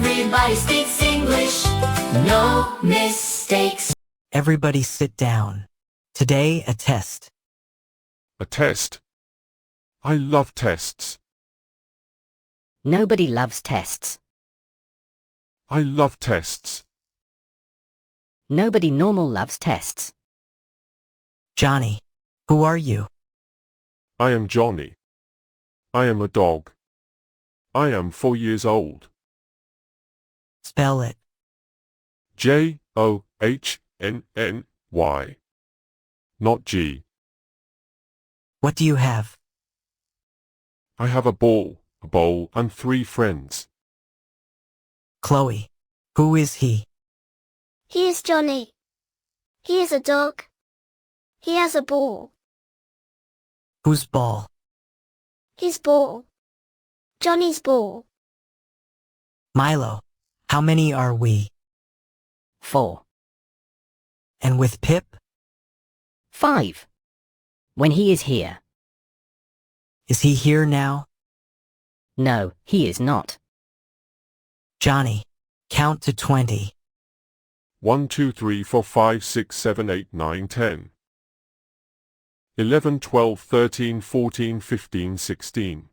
Everybody speaks English, no mistakes. Everybody sit down. Today a test. A test? I love tests. Nobody loves tests. I love tests. Nobody normal loves tests. Johnny, who are you? I am Johnny. I am a dog. I am 4 years old. Spell it. Johnnny. Not G. What do you have? I have a ball, a bowl, and 3 friends. Chloe, who is he? He is Johnny. He is a dog. He has a ball. Whose ball? His ball. Johnny's ball. Milo, how many are we? 4. And with Pip? 5. When he is here. Is he here now? No, he is not. Johnny, count to 20. 1, 2, 3, 4, 5, 6, 7, 8, 9, 10. 11, 12, 13, 14, 15, 16.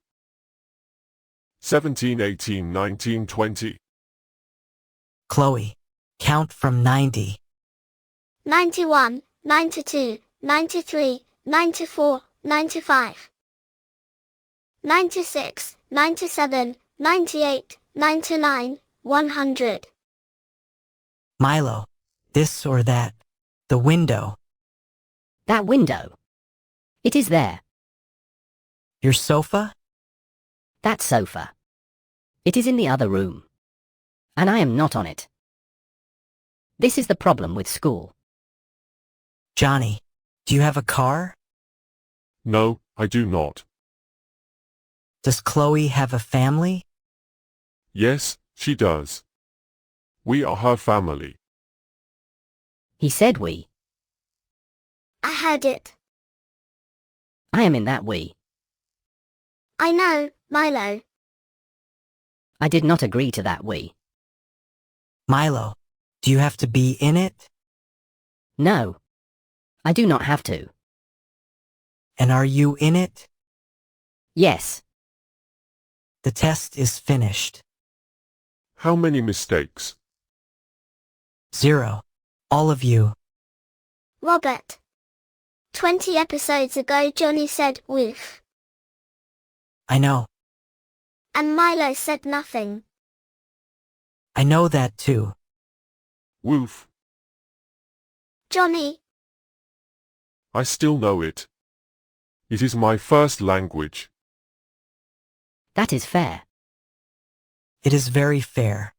17, 18, 19, 20. Chloe, count from 90. 91, 92, 93, 94, 95. 96, 97, 98, 99, 100. Milo, this or that. The window. That window. It is there. Your sofa? That sofa. It is in the other room. And I am not on it. This is the problem with school. Johnny, do you have a car? No, I do not. Does Chloe have a family? Yes, she does. We are her family. He said we. I heard it. I am in that we. I know, Milo. I did not agree to that we. Milo, do you have to be in it? No. I do not have to. And are you in it? Yes. The test is finished. How many mistakes? 0. All of you. Robert. 20 episodes ago Johnny said woof. I know. And Milo said nothing. I know that too. Woof. Johnny. I still know it. It is my first language. That is fair. It is very fair.